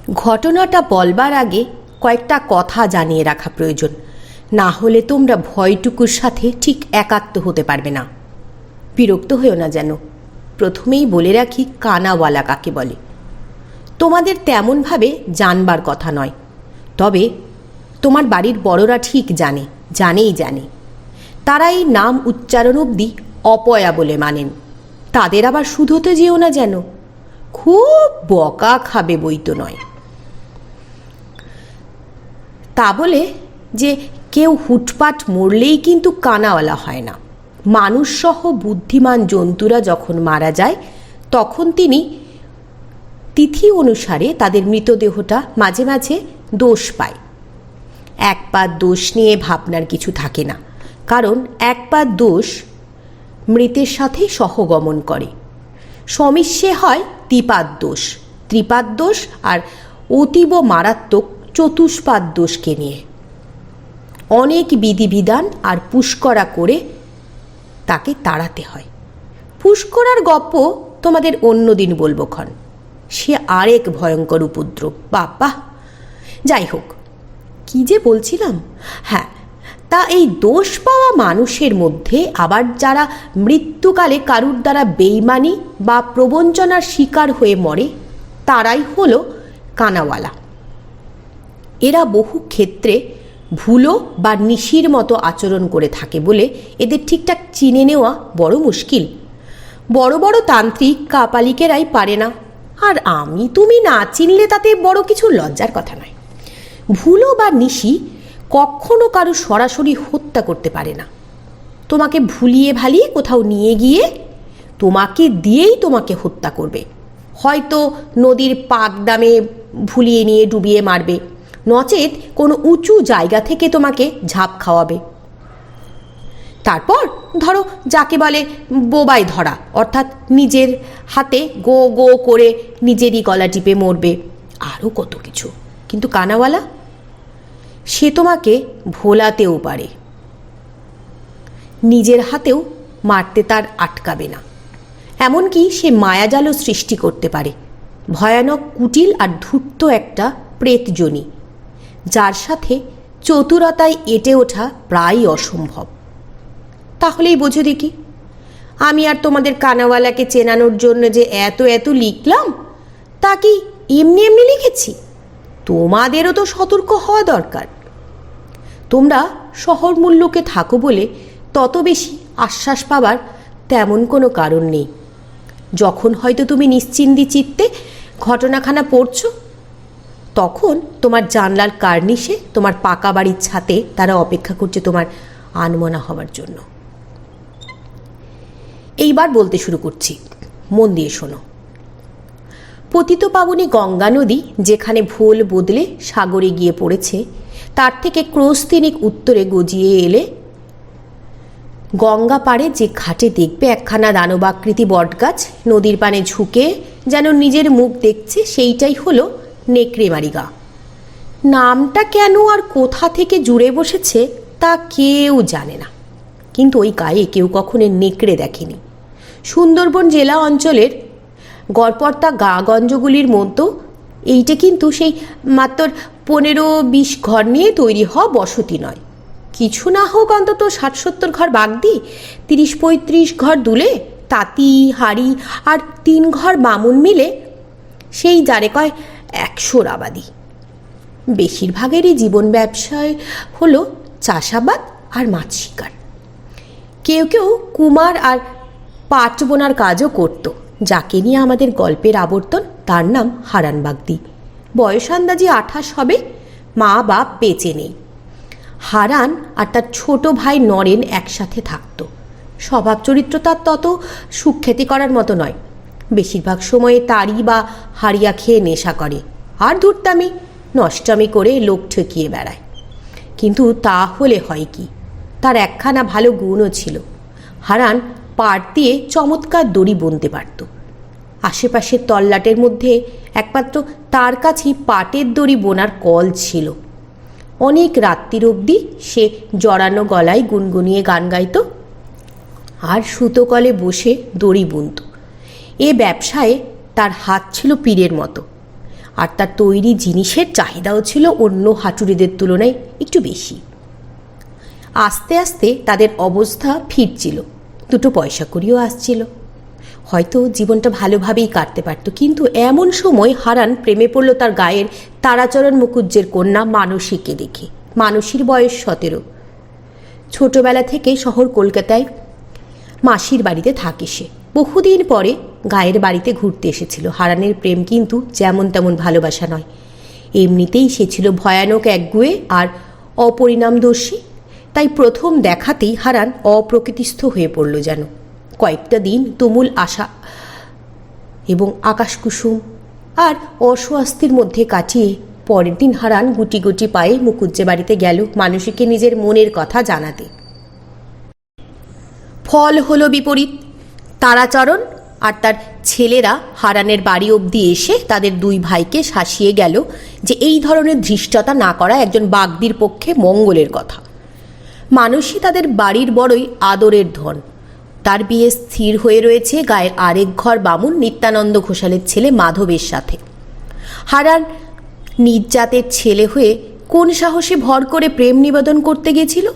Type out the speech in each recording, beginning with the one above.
ঘটনাটা বলবার আগে কয়েকটা কথা জানিয়ে রাখা প্রয়োজন, না হলে তোমরা ভয়টুকুর সাথে ঠিক একাত্ম হতে পারবে না। বিরক্ত হয়েও না যেন। প্রথমেই বলে রাখি কানাওয়ালা কাকে বলে। তোমাদের তেমনভাবে জানবার কথা নয়, তবে তোমার বাড়ির বড়রা ঠিক জানে। তারা এই নাম উচ্চারণ অবধি অপয়া বলে মানেন। তাদের আবার শুধোতে যেও না যেন, খুব বকা খাবে বই তো নয়। তা বলে যে কেউ হুটপাট মরলেই কিন্তু কানাওয়ালা হয় না। মানুষসহ বুদ্ধিমান জন্তুরা যখন মারা যায় তখন তিনি তিথি অনুসারে তাদের মৃতদেহটা মাঝে মাঝে দোষ পায়। একবার দোষ নিয়ে ভাবনার কিছু থাকে না, কারণ একবার দোষ মৃতের সাথে সহগমন করে। সমিশ্রে হয় ত্রিপাদ দোষ, ত্রিপাদ দোষ আর অতীব মারাত্মক চতুষ্পাদ দোষকে নিয়ে। অনেক বিধিবিধান আর পুষ্করা করে তাকে তাড়াতে হয়। পুষ্করার গপ্প তোমাদের অন্যদিন বলবো ক্ষণ, সে আরেক ভয়ঙ্কর উপদ্রব। বাবা, যাই হোক, কি যে বলছিলাম, হ্যাঁ, তা এই দোষ পাওয়া মানুষের মধ্যে আবার যারা মৃত্যুকালে কারুর দ্বারা বেইমানি বা প্রবঞ্চনার শিকার হয়ে মরে, তারাই হলো কানাওয়ালা। এরা বহু ক্ষেত্রে ভুলো বা নিশির মতো আচরণ করে থাকে বলে এদের ঠিকঠাক চিনে নেওয়া বড় মুশকিল। বড় বড় তান্ত্রিক কাপালিকেরাই পারে না, আর আমি তুমি না চিনলে তাতে বড় কিছু লজ্জার কথা নয়। ভুলো বা নিশি কখনো কারো সরাসরি হত্যা করতে পারে না। তোমাকে ভুলিয়ে ভালিয়ে কোথাও নিয়ে গিয়ে তোমাকে দিয়েই তোমাকে হত্যা করবে। হয়তো নদীর পাকদামে ভুলিয়ে নিয়ে ডুবিয়ে মারবে, নচেত কোনো উঁচু জায়গা থেকে তোমাকে ঝাঁপ খাওয়াবে। তারপর ধরো যাকে বলে বোবাই ধরা, অর্থাৎ নিজের হাতে গো গো করে নিজেরই গলা টিপে মরবে, আরও কত কিছু। কিন্তু কানাওয়ালা, সে তোমাকে ভোলাতেও পারে, নিজের হাতেও মারতে তার আটকাবে না। এমনকি সে মায়াজালও সৃষ্টি করতে পারে, ভয়ানক কুটিল আর ধূর্ত একটা প্রেতজনী, যার সাথে চতুরতায় এঁটে ওঠা প্রায় অসম্ভব। তাহলেই বোঝো দেখি, আমি আর তোমাদের কানাওয়ালাকে চেনানোর জন্য যে এত লিখলাম, তা কি এমনি এমনি লিখেছি? তোমাদেরও তো সতর্ক হওয়া দরকার। তোমরা শহর মূল্যকে থাকো বলে তত বেশি আশ্বাস পাবার তেমন কোনো কারণ নেই। যখন হয়তো তুমি নিশ্চিন্তি চিত্তে ঘটনাখানা পড়ছো, তখন তোমার জানলার কার্নিশে তোমার পাকা বাড়ির ছাতে তারা অপেক্ষা করছে তোমার আনমনা হবার জন্য। এইবার বলতে শুরু করছি, মন দিয়ে শোনো। পতিত পাবনী গঙ্গা নদী যেখানে ভোল বদলে সাগরে গিয়ে পড়েছে, তার থেকে ক্রোশ তিনেক উত্তরে গজিয়ে এলে গঙ্গা পাড়ে যে ঘাটে দেখবে একখানা দানবাকৃতি বটগাছ নদীর পানে ঝুঁকে যেন নিজের মুখ দেখছে, সেইটাই হলো নেকড়েমারি গা। নামটা কেন আর কোথা থেকে জুড়ে বসেছে তা কেউ জানে না, কিন্তু ওই গায়ে কেউ কখনো নেকড়ে দেখেনি। সুন্দরবন জেলা অঞ্চলের গড়পড়তা গা-গঞ্জগুলির মতো এইটা কিন্তু সেই মাত্র 15-20 ঘর নিয়ে তৈরি হওয়া বসতি নয়। কিছু না হোক অন্তত 60-70 ঘর বাগদি, 30-35 ঘর দুলে, তাঁতি হাড়ি আর 3 ঘর বামুন মিলে সেই যারে কয় 100 আবাদি। বেশিরভাগেরই জীবন ব্যবসায় হলো চাষাবাদ আর মাছ শিকার। কেউ কেউ কুমার আর পাট বোনার কাজও করত। যাকে নিয়ে আমাদের গল্পের আবর্তন, তার নাম হারান বাগদি। বয়স আন্দাজি 28 হবে, মা বাপ বেঁচে নেই। হারান আর তার ছোট ভাই নরেন একসাথে থাকত। স্বভাব চরিত্র তার তত সুখ্যাতি করার মতো নয়। বেশিরভাগ সময়ে তাড়ি বা হারিয়া খেয়ে নেশা করে আর ধূর্তামি নষ্টামি করে লোক ঠকিয়ে বেড়ায়। কিন্তু তা হলে হয় কি, তার একখানা ভালো গুণও ছিল। হারান পাট দিয়ে চমৎকার দড়ি বুনতে পারত। আশেপাশের তল্লাটের মধ্যে একমাত্র তার কাছেই পাটের দড়ি বোনার কল ছিল। অনেক রাত্রির অবধি সে জড়ানো গলায় গুনগুনিয়ে গান গাইত আর সুতো কলে বসে দড়ি বুনত। এ ব্যবসায় তার হাত ছিল পীরের মতো। আর তার তৈরি জিনিসের চাহিদাও ছিল অন্য হাটুরিদের তুলনায় একটু বেশি। আস্তে আস্তে তাদের অবস্থা ফিরছিল, দুটো পয়সা করিও আসছিল, হয়তো জীবনটা ভালোভাবেই কাটতে পারত। কিন্তু এমন সময় হারান প্রেমে পড়ল তার গায়ের তারাচরণ মুখুজ্জের কন্যা মানসীকে দেখে। মানসীর বয়স 17। ছোটবেলা থেকে শহর কলকাতায় মাসির বাড়িতে থাকে সে। বহুদিন পরে গায়ের বাড়িতে ঘুরতে এসেছিল। হারানের প্রেম কিন্তু যেমন তেমন ভালোবাসা নয়, এমনিতেই সে ছিল ভয়ানক একগুঁয়ে আর অপরিণামদর্শী। তাই প্রথম দেখাতেই হারান অপ্রকৃতিস্থ হয়ে পড়ল যেন। কয়েকটা দিন তুমুল আশা এবং আকাশকুসুম আর অস্বস্তির মধ্যে কাটিয়ে পরের দিন হারান গুটি গুটি পায়ে মুখুজ্জে বাড়িতে গেল মানসীকে নিজের মনের কথা জানাতে। ফল হলো বিপরীত। তারাচরণ আর তার ছেলেরা হারানের বাড়ি অবধি এসে তাদের দুই ভাইকে শাসিয়ে গেল যে এই ধরনের ধৃষ্টতা না করা একজন বাগদির পক্ষে মঙ্গলের কথা। মানসী তাদের বাড়ির বড়ই আদরের ধন। তার বিয়ে স্থির হয়ে রয়েছে গায়ের আরেক ঘর বামুন নিত্যানন্দ ঘোষালের ছেলে মাধবের সাথে। হারান নিজ জাতের ছেলে হয়ে কোন সাহসে ভর করে প্রেম নিবেদন করতে গেছিল?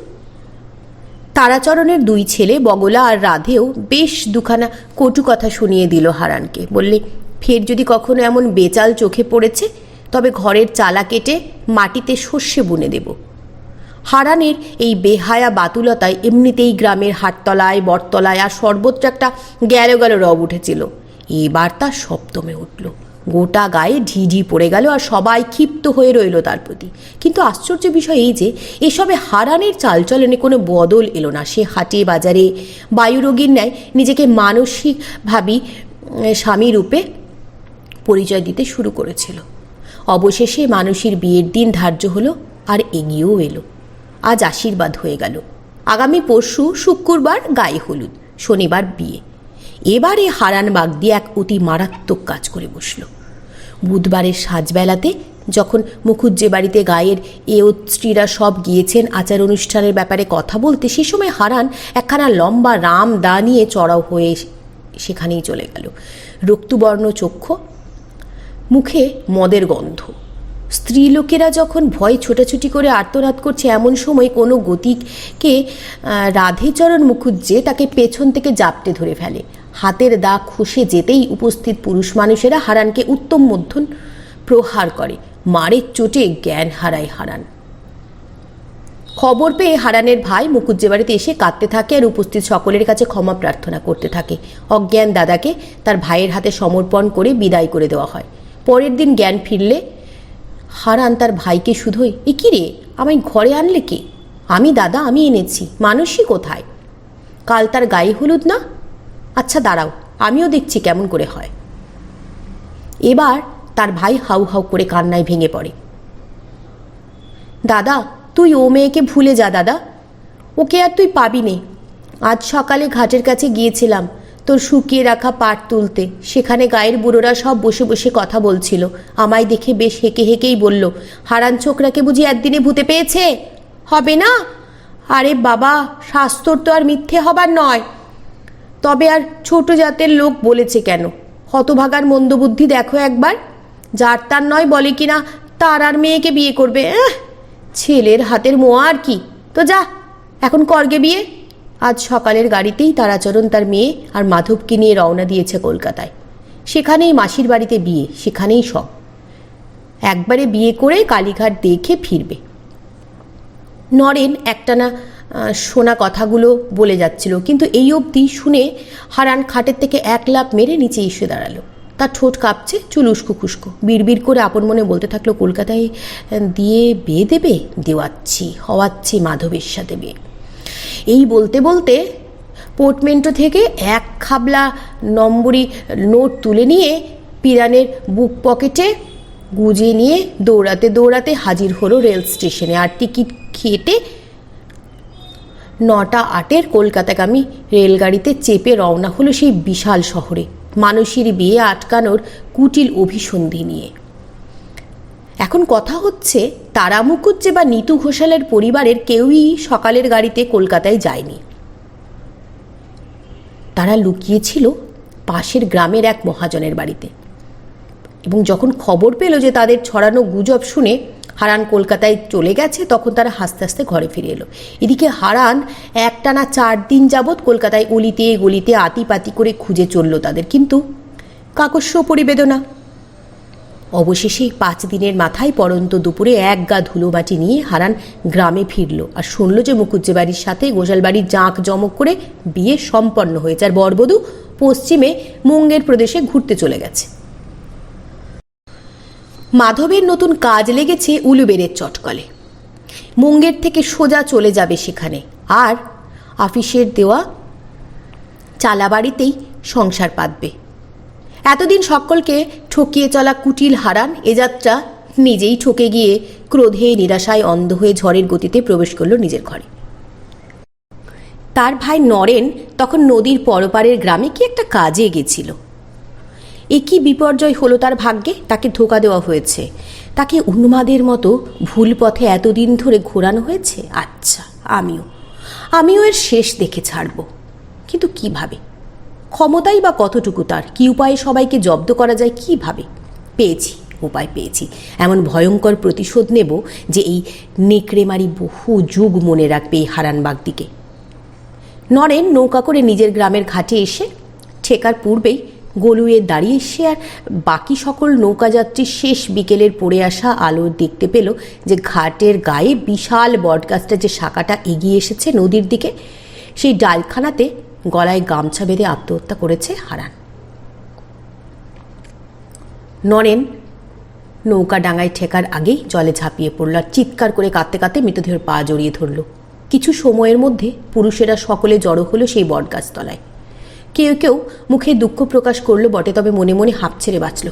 তারাচরণের দুই ছেলে বগলা আর রাধেও বেশ দুখানা কটু কথা শুনিয়ে দিল হারানকে। বললে, ফের যদি কখনো এমন বেচাল চোখে পড়েছে তবে ঘরের চালা কেটে মাটিতে সর্ষে বুনে দেব। হারানের এই বেহায়া বাতুলতায় এমনিতেই গ্রামের হাটতলায় বটতলায় আর সর্বত্র একটা গেল গেল রব উঠেছিল। এবার তা সপ্তমে উঠল। গোটা গায়ে ঢিঢি পড়ে গেল আর সবাই ক্ষিপ্ত হয়ে রইল তার প্রতি। কিন্তু আশ্চর্য বিষয় এই যে এসবে হারানের চালচলনে কোনো বদল এলো না। সে হাটে বাজারে বায়ুরোগীর ন্যায় নিজেকে মানসিকভাবে স্বামী রূপে পরিচয় দিতে শুরু করেছিল। অবশেষে মানসীর বিয়ের দিন ধার্য হলো আর এগিয়েও এলো। আজ আশীর্বাদ হয়ে গেল। আগামী পরশু শুক্রবার গায়ে হলুদ, শনিবার বিয়ে। এবারে হারান বাগদি এক অতি মারাত্মক কাজ করে বসল। বুধবারের সাজবেলাতে যখন মুখুজ্জে বাড়িতে গায়ের স্ত্রীরা সব গিয়েছেন আচার অনুষ্ঠানের ব্যাপারে কথা বলতে, সে সময় হারান একখানা লম্বা রাম দা নিয়ে চড়াও হয়ে সেখানেই চলে গেল। রক্তবর্ণ চক্ষু, মুখে মদের গন্ধ। স্ত্রীলোকেরা যখন ভয়ে ছোটাছুটি করে আর্তনাদ করছে এমন সময় কোনো গতিকে রাধেচরণ মুখুজ্জে তাকে পেছন থেকে জাপটে ধরে ফেলে। হাতের দা খসে যেতেই উপস্থিত পুরুষ মানুষেরা হারানকে উত্তম মধ্যম প্রহার করে। মারের চোটে জ্ঞান হারায় হারান। খবর পেয়ে হারানের ভাই মুখুজ্জে বাড়িতে এসে কাঁদতে থাকে আর উপস্থিত সকলের কাছে ক্ষমা প্রার্থনা করতে থাকে। অজ্ঞান দাদাকে তার ভাইয়ের হাতে সমর্পণ করে বিদায় করে দেওয়া হয়। পরের দিন জ্ঞান ফিরলে হারান তার ভাইকে শুধুই, এ কি রে, আমায় ঘরে আনলে কে? আমি দাদা, আমি এনেছি। মানসী কোথায়? কাল তার গায়ে হলুদ না? আচ্ছা দাঁড়াও, আমিও দেখছি কেমন করে হয়। এবার তার ভাই হাউ হাউ করে কান্নায় ভেঙে পড়ে। দাদা, তুই ও মেয়েকে ভুলে যা দাদা, ওকে আর তুই পাবি নে। আজ সকালে ঘাটের কাছে গিয়েছিলাম তোর শুকিয়ে রাখা পাট তুলতে। সেখানে গায়ের বুড়োরা সব বসে বসে কথা বলছিল। আমায় দেখে বেশ হেঁকে হেঁকেই বলল, হারান ছোকরাকে বুঝি একদিনে ভূতে পেয়েছে? হবে না? আরে বাবা, শাস্ত্র তো আর মিথ্যে হবার নয়। তবে আর ছোট জাতের লোক বলেছে কেন? হতভাগার মন্দবুদ্ধি দেখো একবার। যার তার নয় বলে কিনা তার আর মেয়েকে বিয়ে করবে। ছেলের হাতের মোয়া আর কি। তো যা, এখন করগে বিয়ে। আজ সকালের গাড়িতেই তারাচরণ তার মেয়ে আর মাধবকে নিয়ে রওনা দিয়েছে কলকাতায়। সেখানেই মাসির বাড়িতে বিয়ে, সেখানেই সব। একবারে বিয়ে করে কালীঘাট দেখে ফিরবে। নরেন একটানা শোনা কথাগুলো বলে যাচ্ছিল, কিন্তু এই অবধি শুনে হারান খাটের থেকে এক লাফ মেরে নিচে এসে দাঁড়ালো। তার ঠোঁট কাঁপছে, চুল উস্কো খুস্কো। বিড়বিড় করে আপন মনে বলতে থাকলো, কলকাতায় দিয়ে বিয়ে দেবে? দেওয়াচ্ছি, হওয়াচ্ছি মাধবের সাথে বিয়ে। এই বলতে বলতে পোর্টমেন্টো থেকে এক খাবলা নম্বরি নোট তুলে নিয়ে পিরানের বুক পকেটে গুজে নিয়ে দৌড়াতে দৌড়াতে হাজির হলো রেল স্টেশনে। আর টিকিট কেটে 9:08 কলকাতাগামী রেলগাড়িতে চেপে রওনা হলো সেই বিশাল শহরে মানসীর বিয়ে আটকানোর কুটিল অভিসন্ধি নিয়ে। এখন কথা হচ্ছে, তারা মুখুজ্জে বা নিতু ঘোষালের পরিবারের কেউই সকালের গাড়িতে কলকাতায় যায়নি। তারা লুকিয়েছিল পাশের গ্রামের এক মহাজনের বাড়িতে। এবং যখন খবর পেল যে তাদের ছড়ানো গুজব শুনে হারান কলকাতায় চলে গেছে, তখন তারা হাসতে হাসতে ঘরে ফিরে এলো। এদিকে হারান একটানা 4 দিন যাবৎ কলকাতায় অলিতে গলিতে আতিপাতি করে খুঁজে চলল তাদের, কিন্তু কাকস্য পরিবেদনা। অবশেষে 5 দিনের মাথায় পরন্ত দুপুরে এক গা ধুলোবাটি নিয়ে হারান গ্রামে ফিরল আর শুনল যে মুখুজ্জে বাড়ির সাথে গোশাল বাড়ির জাঁক জমক করে বিয়ে সম্পন্ন হয়েছে, আর বরবধূ পশ্চিমে মুঙ্গের প্রদেশে ঘুরতে চলে গেছে। মাধবের নতুন কাজ লেগেছে উলুবেড়ের চটকলে। মুঙ্গের থেকে সোজা চলে যাবে সেখানে, আর আফিসের দেওয়া চালাবাড়িতেই সংসার পাতবে। এতদিন সকলকে ঠকিয়ে চলা কুটিল হারান এ যাত্রা নিজেই ঠকে গিয়ে ক্রোধে নিরাশায় অন্ধ হয়ে ঝড়ের গতিতে প্রবেশ করল নিজের ঘরে। তার ভাই নরেন তখন নদীর পরপারের গ্রামে কি একটা কাজে গেছিল। এ কি বিপর্যয় হলো তার ভাগ্যে! তাকে ধোঁকা দেওয়া হয়েছে, তাকে উন্মাদের মতো ভুল পথে এতদিন ধরে ঘোরানো হয়েছে। আচ্ছা, আমিও এর শেষ দেখে ছাড়ব, কিন্তু কিভাবে? ক্ষমতাই বা কতটুকু তার? কি উপায়ে সবাইকে জব্দ করা যায়? কিভাবে? উপায় পেয়েছি। এমন ভয়ঙ্কর প্রতিশোধ নেব যে এই নেকড়েমারি বহু যুগ মনে রাখবে এই হারানবাগদিকে। নরেন নৌকা করে নিজের গ্রামের ঘাটে এসে ঠেকার পূর্বেই গলুয়ে দাঁড়িয়ে সে আর বাকি সকল নৌকাযাত্রীর শেষ বিকেলের পড়ে আসা আলো দেখতে পেল যে ঘাটের গায়ে বিশাল বটগাছটা যে শাখাটা এগিয়ে এসেছে নদীর দিকে, সেই ডালখানাতে গলায় গামছা বেঁধে আত্মহত্যা করেছে হারান। নরেন নৌকা ডাঙায় ঠেকার আগেই জলে ঝাঁপিয়ে পড়ল আর চিৎকার করে কাঁদতে কাঁদতে মৃতদেহের পা জড়িয়ে ধরল। কিছু সময়ের মধ্যে পুরুষেরা সকলে জড়ো হলো সেই বটগাছ তলায়। কেউ কেউ মুখে দুঃখ প্রকাশ করলো বটে, তবে মনে মনে হাঁপ ছেড়ে বাঁচল।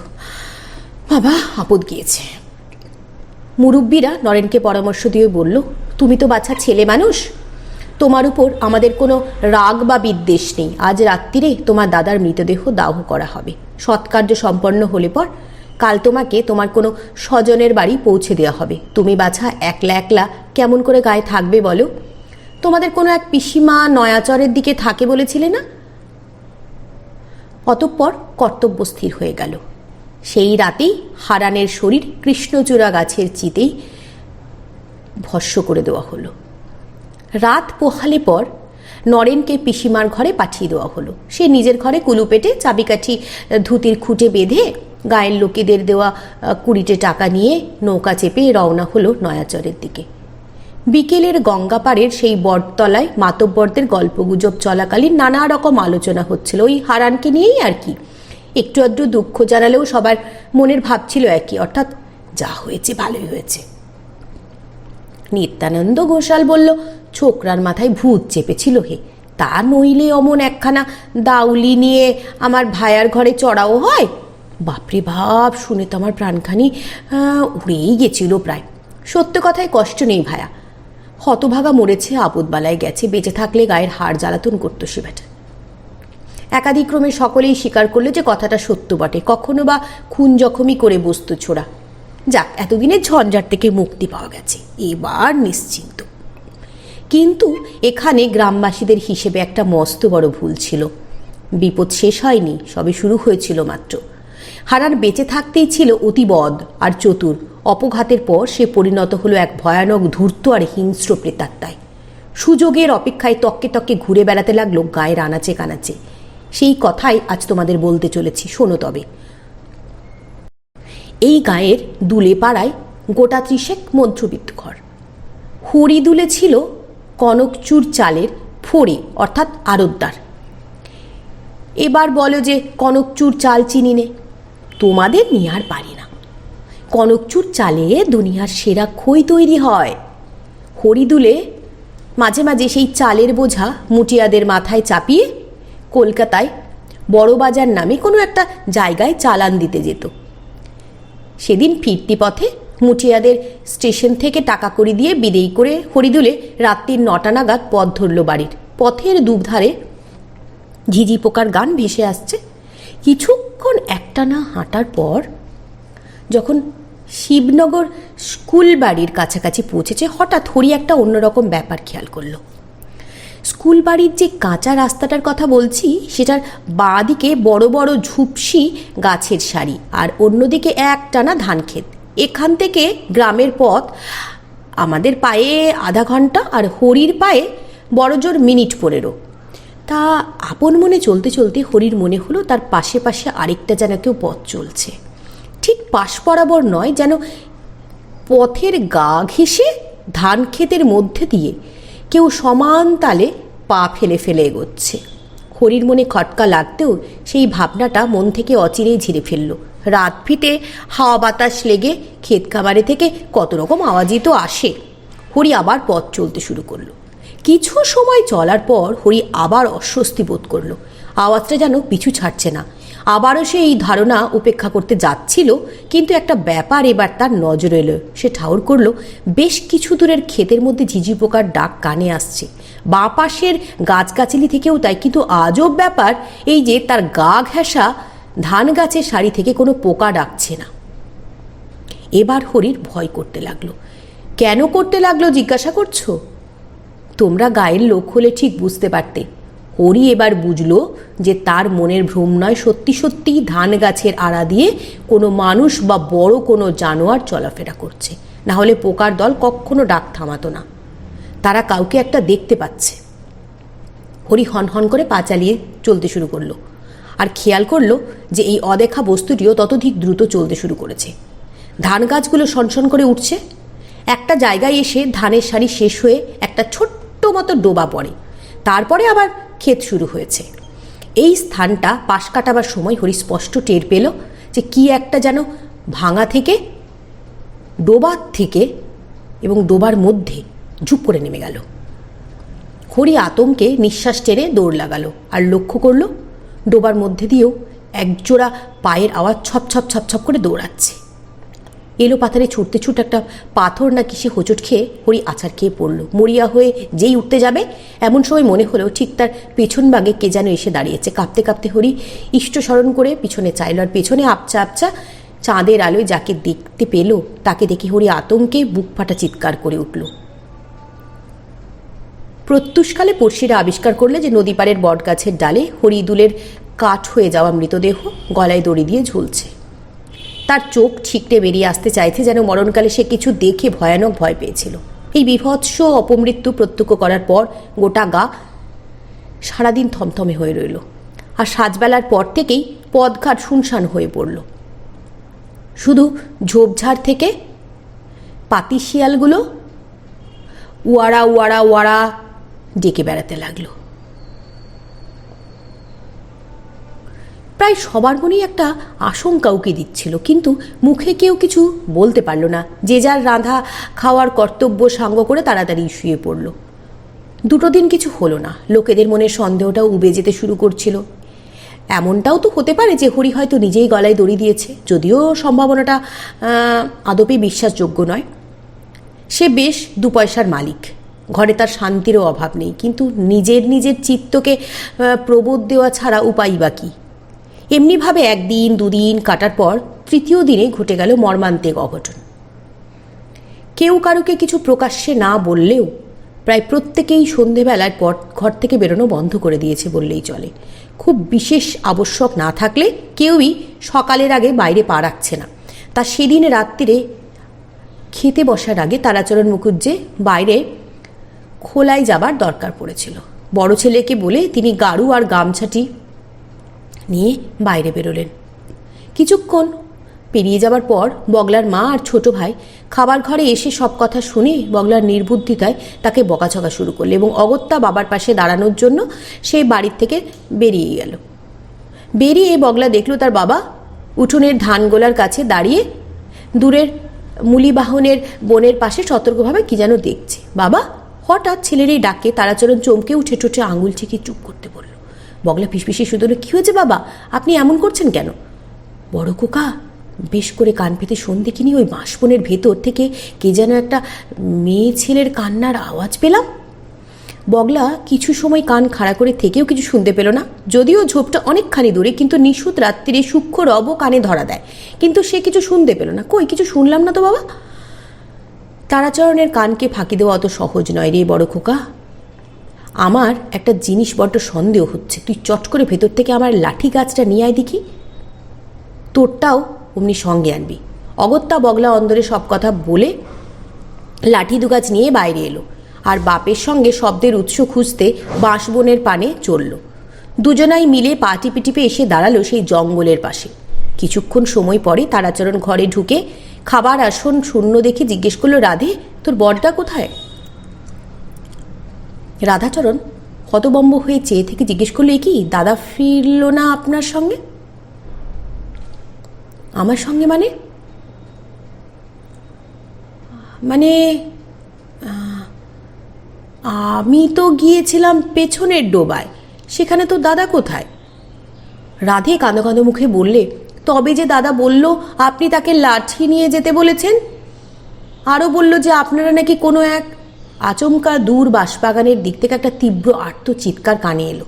বাবা, আপদ গিয়েছে। মুরব্বীরা নরেনকে পরামর্শ দিয়ে বলল, তুমি তো বাছা ছেলে মানুষ, তোমার উপর আমাদের কোনো রাগ বা বিদ্বেষ নেই। আজ রাত্রিরে তোমার দাদার মৃতদেহ দাহ করা হবে। সৎকার্য সম্পন্ন হলে পর কাল তোমাকে তোমার কোনো স্বজনের বাড়ি পৌঁছে দেওয়া হবে। তুমি বাছা একলা একলা কেমন করে গায়ে থাকবে বলো? তোমাদের কোনো এক পিসিমা নয়াচরের দিকে থাকে বলেছিলে না? অতঃপর কর্তব্য স্থির হয়ে গেল। সেই রাতেই হারানের শরীর কৃষ্ণচূড়া গাছের চিতেই ভস্ম করে দেওয়া হলো। রাত পোহালে পর নরেনকে পিসিমার ঘরে পাঠিয়ে দেওয়া হলো। সে নিজের ঘরে কুলুপেটে চাবিকাঠি ধুতির খুঁটে বেঁধে গায়ের লোকেদের দেওয়া 20 টাকা নিয়ে নৌকা চেপে রওনা হলো নয়াচরের দিকে। বিকেলের গঙ্গাপাড়ের সেই বটতলায় মাতব্বরদের গল্পগুজব চলাকালীন নানা রকম আলোচনা হচ্ছিল ওই হারানকে নিয়েই আর কি। একটু আধটু দুঃখ জানালেও সবার মনের ভাব ছিল একই, অর্থাৎ যা হয়েছে ভালোই হয়েছে। নিত্যানন্দ ঘোষাল বলল, ছোকরার মাথায় ভূত চেপেছিল হে, তা নইলে অমন একখানা দাউলি নিয়ে আমার ভাইয়ার ঘরে চড়াও হয়? বাপরে বাপ, শুনে তো আমার প্রাণখানি উড়েই গেছিল প্রায়। সত্য কথায় কষ্ট নেই ভায়া, হতভাগা মরেছে, আপদবালায় গেছে, বেঁচে থাকলে গায়ের হাড় জ্বালাতন করতো সে বেটা। একাধিক্রমে সকলেই স্বীকার করলো যে কথাটা সত্য বটে, কখনো বা খুন জখমই করে বস্তু ছোড়া। যাক, এতদিনের ঝঞ্ঝাট থেকে মুক্তি পাওয়া গেছে, এবার নিশ্চিন্ত। কিন্তু এখানে গ্রামবাসীদের হিসেবে একটা মস্ত বড় ভুল ছিল। বিপদ শেষ হয়নি, সবে শুরু হয়েছিল মাত্র। হারান বেঁচে থাকতেই ছিল অতি বদ আর চতুর। অপঘাতের পর সে পরিণত হলো এক ভয়ানক ধূর্ত আর হিংস্র প্রেতাত্মায়। সুযোগের অপেক্ষায় তককে তককে ঘুরে বেড়াতে লাগলো গায়ের আনাচে কানাচে। সেই কথাই আজ তোমাদের বলতে চলেছি, শোনো তবে। এই গায়ের দুলে পাড়ায় গোটা 30 মধ্যবিত্ত ঘর। হরিদুলে ছিল কনকচুর চালের ফড়ে, অর্থাৎ আড়তদার। এবার বলো যে কনকচুর চাল চিনি নে, তোমাদের নিয়ে আর পারি না। কনকচুর চালে দুনিয়ার সেরা খই তৈরি হয়। হরিদুলে মাঝে মাঝে সেই চালের বোঝা মুটিয়াদের মাথায় চাপিয়ে কলকাতায় বড়বাজার নামে কোনো একটা জায়গায় চালান দিতে যেত। সেদিন ফিরতি পথে মুটিয়াদের স্টেশন থেকে টাকা কড়ি দিয়ে বিদেয় করে হরিদুলে রাত্রির 9টা নাগাদ পথ ধরল বাড়ির। পথের দুধারে ঝিঝি পোকার গান ভেসে আসছে। কিছুক্ষণ একটানা হাঁটার পর যখন শিবনগর স্কুল বাড়ির কাছাকাছি পৌঁছেছে, হঠাৎ হরি একটা অন্যরকম ব্যাপার খেয়াল করলো। স্কুল বাড়ির যে কাঁচা রাস্তাটার কথা বলছি সেটার বাঁ দিকে বড় বড় ঝুপসি গাছের সারি, আর অন্যদিকে একটানা ধান ক্ষেত। এখান থেকে গ্রামের পথ আমাদের পায়ে আধা ঘন্টা, আর হরির পায়ে বড়জোর মিনিট 15। তা আপন মনে চলতে চলতে হরির মনে হলো তার পাশে পাশে আরেকটা যেন কেউ পথ চলছে। ঠিক পাশ বরাবর নয়, যেন পথের গা ঘেঁষে ধান ক্ষেতের মধ্যে দিয়ে কেউ সমান তালে পা ফেলে ফেলে এগোচ্ছে। হরির মনে খটকা লাগতেও সেই ভাবনাটা মন থেকে অচিরেই ঝেড়ে ফেলল। রাত ফিটে হাওয়া বাতাস লেগে ক্ষেত খামারে থেকে কত রকম আওয়াজই তো আসে। হরি আবার পথ চলতে শুরু করলো। কিছু সময় চলার পর হরি আবার অস্বস্তি বোধ করলো। আওয়াজটা যেন পিছু ছাড়ছে না। আবারও সে এই ধারণা উপেক্ষা করতে যাচ্ছিল, কিন্তু একটা ব্যাপার এবার তার নজরে এলো। সে ঠাউর করলো বেশ কিছু দূরের ক্ষেতের মধ্যে ঝিঝি পোকার ডাক কানে আসছে। বাঁ পাশের গাছগাছালি থেকেও তাই। কিন্তু আজব ব্যাপার এই যে তার গা ঘেঁষা ধান গাছের সারি থেকে কোনো পোকা ডাকছে না। এবার হরির ভয় করতে লাগলো। কেন করতে লাগলো জিজ্ঞাসা করছো? তোমরা গায়ের লোক হলে ঠিক বুঝতে পারতে। হরি এবার বুঝলো যে তার মনের ভ্রম নয়, সত্যি সত্যি ধান গাছের আড়া দিয়ে কোনো মানুষ বা বড় কোনো জানোয়ার চলাফেরা করছে। না হলে পোকার দল কখনো ডাক থামাতো না। তারা কাউকে একটা দেখতে পাচ্ছে। হরি হনহন করে পা চালিয়ে চলতে শুরু করলো, আর খেয়াল করলো যে এই অদেখা বস্তুটিও ততোধিক দ্রুত চলতে শুরু করেছে। ধান গাছগুলো সনসন করে উঠছে। একটা জায়গায় এসে ধানের সারি শেষ হয়ে একটা ছোট্ট মতো ডোবা পড়ে। তারপরে আবার ক্ষেত শুরু হয়েছে। এই স্থানটা পাশ কাটাবার সময় হরি স্পষ্ট টের পেল যে কি একটা যেন ভাঙা থেকে, ডোবার থেকে এবং ডোবার মধ্যে ঝুপ করে নেমে গেল। হরি আতঙ্কে নিঃশ্বাস টেনে দৌড় লাগালো, আর লক্ষ্য করল ডোবার মধ্যে দিয়েও একজোড়া পায়ের আওয়াজ ছপ ছপ ছপ ছপ করে দৌড়াচ্ছে। এলো পাথারে ছুটতে ছুটে একটা পাথর না কিসে হোঁচট খেয়ে হরি আছাড় খেয়ে পড়ল। মরিয়া হয়ে যেই উঠতে যাবে এমন সময় মনে হলো ঠিক তার পেছন ভাগে কে যেন এসে দাঁড়িয়েছে। কাঁপতে কাঁপতে হরি ইষ্ট স্মরণ করে পিছনে চাইল, আর পেছনে আপচা আপচা চাঁদের আলোয় যাকে দেখতে পেল তাকে দেখে হরি আতঙ্কে বুক ফাটা চিৎকার করে উঠল। প্রত্যুষকালে পড়শিরা আবিষ্কার করলে যে নদী পাড়ের বট গাছের ডালে হরিদুলের কাঠ হয়ে যাওয়া মৃতদেহ গলায় দড়ি দিয়ে ঝুলছে। তার চোখ ঠিকরে বেরিয়ে আসতে চাইছে, যেন মরণকালে সে কিছু দেখে ভয়ানক ভয় পেয়েছিল। এই বিভৎস অপমৃত্যু প্রত্যক্ষ করার পর গোটা গা সারাদিন থমথমে হয়ে রইল। আর সাজবেলার পর থেকেই পথঘাট শুনশান হয়ে পড়ল। শুধু ঝোপঝাড় থেকে পাতি শিয়ালগুলো ওয়াড়া ওয়াড়া ওয়াড়া ডেকে বেড়াতে লাগলো। প্রায় সবার মনেই একটা আশঙ্কা উকি দিচ্ছিল, কিন্তু মুখে কেউ কিছু বলতে পারল না। যে যার রাঁধা খাওয়ার কর্তব্য সাঙ্গ করে তাড়াতাড়ি শুয়ে পড়ল। দুটো দিন কিছু হলো না। লোকেদের মনে সন্দেহটাও উবে যেতে শুরু করছিল। এমনটাও তো হতে পারে যে হরি হয়তো নিজেই গলায় দড়ি দিয়েছে, যদিও সম্ভাবনাটা আদপে বিশ্বাসযোগ্য নয়। সে বেশ 2 পয়সার মালিক, ঘরে তার শান্তিরও অভাব নেই, কিন্তু নিজের চিত্তকে প্রবোধ দেওয়া ছাড়া উপায় বা কী? এমনিভাবে 1 দিন 2 দিন কাটার পর 3য় দিনে ঘটে গেল মর্মান্তিক অঘটন। কেউ কারুকে কিছু প্রকাশ্যে না বললেও প্রায় প্রত্যেকেই সন্ধেবেলার পর ঘর থেকে বেরোনো বন্ধ করে দিয়েছে বললেই চলে। খুব বিশেষ আবশ্যক না থাকলে কেউই সকালের আগে বাইরে পা রাখছে না। তা সেদিন রাত্রিরে খেতে বসার আগে তারাচরণ মুখুজ্জে বাইরে খোলায় যাবার দরকার পড়েছিল। বড় ছেলেকে বলে তিনি গাড়ু আর গামছাটি নিয়ে বাইরে বেরোলেন। কিছুক্ষণ পেরিয়ে যাবার পর বগলার মা আর ছোট ভাই খাবার ঘরে এসে সব কথা শুনে বগলার নির্বুদ্ধিতায় তাকে বকাঝকা শুরু করল, এবং অগত্যা বাবার পাশে দাঁড়ানোর জন্য সেই বাড়ির থেকে বেরিয়ে গেল। বেরিয়ে বগলা দেখল তার বাবা উঠোনের ধানগোলার কাছে দাঁড়িয়ে দূরের মুলিবাহনের বনের পাশে সতর্কভাবে কি যেন দেখছে। বাবা! হঠাৎ ছেলের এই ডাকে তারাচরণ চমকে উঠে ঠোঁটে আঙুল ঠেকিয়ে চুপ করতে বলল। বগলা ফিসফিসে শুধু, কি হয়েছে বাবা, আপনি এমন করছেন কেন? বড় খোকা, বেশ করে কান পেতে শোন দেখিনি, ওই বাঁশবনের ভেতর থেকে কে যেন একটা মেয়ে ছেলের কান্নার আওয়াজ পেলাম। বগলা কিছু সময় কান খাড়া করে থেকেও কিছু শুনতে পেল না। যদিও ঝোপটা অনেকখানি দূরে, কিন্তু নিশুত রাত্রিরে সূক্ষ্ম রবও কানে ধরা দেয়, কিন্তু সে কিছু শুনতে পেল না। কই, কিছু শুনলাম না তো বাবা। তারাচরণের কানকে ফাঁকি দেওয়া অত সহজ নয় রে বড় খোকা। আমার একটা জিনিস বড্ড সন্দেহ হচ্ছে, তুই চট করে ভেতর থেকে আমার লাঠি গাছটা নিয়ে আয় দেখি। তোরটাও অমনি সঙ্গে আনবি। অগত্যা বগলা অন্দরে সব কথা বলে লাঠি দুগাছ নিয়ে বাইরে এলো আর বাপের সঙ্গে শব্দের উৎস খুঁজতে বাঁশবনের পানে চলল। দুজনাই মিলে পা টিপে টিপে এসে দাঁড়ালো সেই জঙ্গলের পাশে। কিছুক্ষণ সময় পরে তারাচরণ ঘরে ঢুকে খাবার আসন শূন্য দেখে জিজ্ঞেস করলো, রাধে, তোর বরটা কোথায়? রাধাচরণ হতবম্ব হয়ে চেয়ে থেকে জিজ্ঞেস করলো, এ কি দাদা ফিরল না আপনার সঙ্গে? আমার সঙ্গে মানে? মানে আমি তো গিয়েছিলাম পেছনের ডোবায়, সেখানে তো দাদা কোথায়? রাধে কাঁদো কাঁদো মুখে বললে, তবে যে দাদা বলল আপনি তাকে লাঠি নিয়ে যেতে বলেছেন, আরও বলল যে আপনারা নাকি কোনো এক। আচমকা দূর বাঁশবাগানের দিক থেকে একটা তীব্র আর্ত চিৎকার কানে এলো।